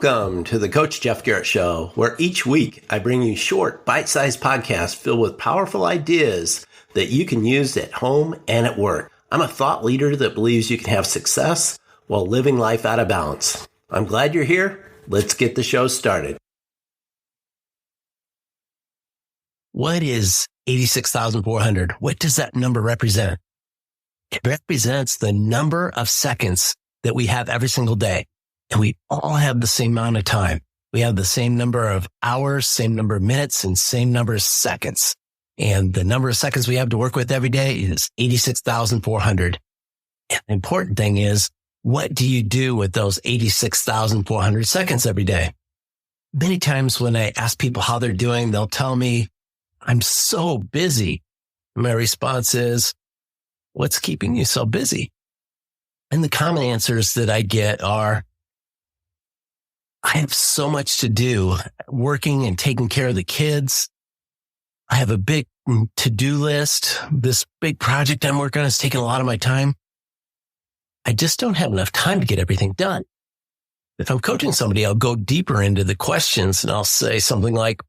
Welcome to the Coach Jeff Garrett Show, where each week I bring you short, bite-sized podcasts filled with powerful ideas that you can use at home and at work. I'm a thought leader that believes you can have success while living life out of balance. I'm glad you're here. Let's get the show started. What is 86,400? What does that number represent? It represents the number of seconds that we have every single day. And we all have the same amount of time. We have the same number of hours, same number of minutes, and same number of seconds. And the number of seconds we have to work with every day is 86,400. And the important thing is, what do you do with those 86,400 seconds every day? Many times when I ask people how they're doing, they'll tell me, I'm so busy. My response is, what's keeping you so busy? And the common answers that I get are, I have so much to do, working and taking care of the kids. I have a big to-do list. This big project I'm working on is taking a lot of my time. I just don't have enough time to get everything done. If I'm coaching somebody, I'll go deeper into the questions and I'll say something like,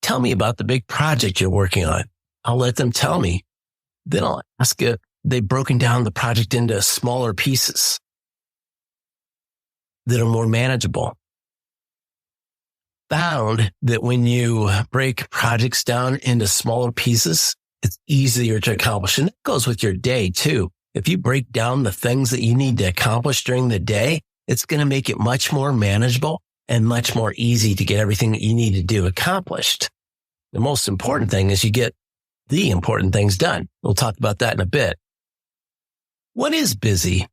tell me about the big project you're working on. I'll let them tell me. Then I'll ask if they've broken down the project into smaller pieces that are more manageable. Found that when you break projects down into smaller pieces, it's easier to accomplish. And that goes with your day too. If you break down the things that you need to accomplish during the day, it's going to make it much more manageable and much more easy to get everything that you need to do accomplished. The most important thing is you get the important things done. We'll talk about that in a bit. What is busy?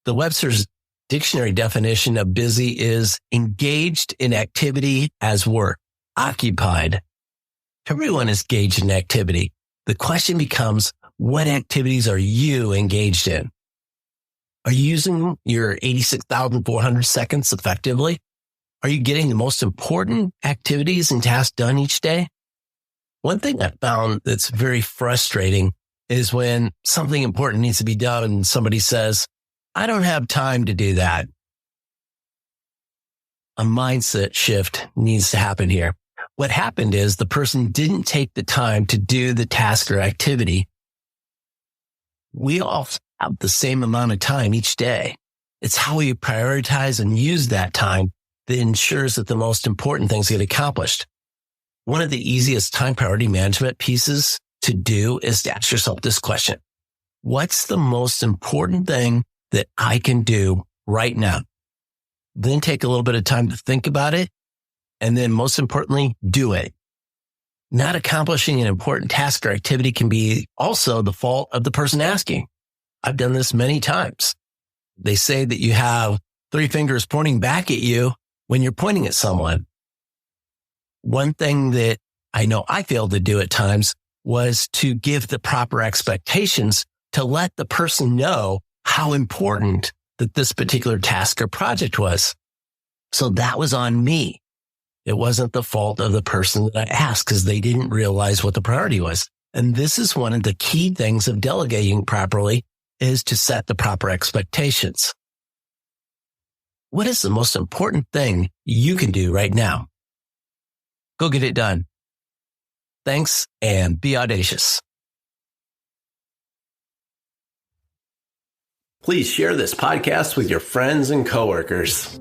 The Webster's Dictionary definition of busy is engaged in activity as work, occupied. Everyone is engaged in activity. The question becomes, what activities are you engaged in? Are you using your 86,400 seconds effectively? Are you getting the most important activities and tasks done each day? One thing I found that's very frustrating is when something important needs to be done and somebody says, I don't have time to do that. A mindset shift needs to happen here. What happened is the person didn't take the time to do the task or activity. We all have the same amount of time each day. It's how we prioritize and use that time that ensures that the most important things get accomplished. One of the easiest time priority management pieces to do is to ask yourself this question. What's the most important thing that I can do right now? Then take a little bit of time to think about it. And then most importantly, do it. Not accomplishing an important task or activity can be also the fault of the person asking. I've done this many times. They say that you have 3 fingers pointing back at you when you're pointing at someone. One thing that I know I failed to do at times was to give the proper expectations to let the person know how important that this particular task or project was. So that was on me. It wasn't the fault of the person that I asked because they didn't realize what the priority was. And this is one of the key things of delegating properly is to set the proper expectations. What is the most important thing you can do right now? Go get it done. Thanks and be audacious. Please share this podcast with your friends and coworkers.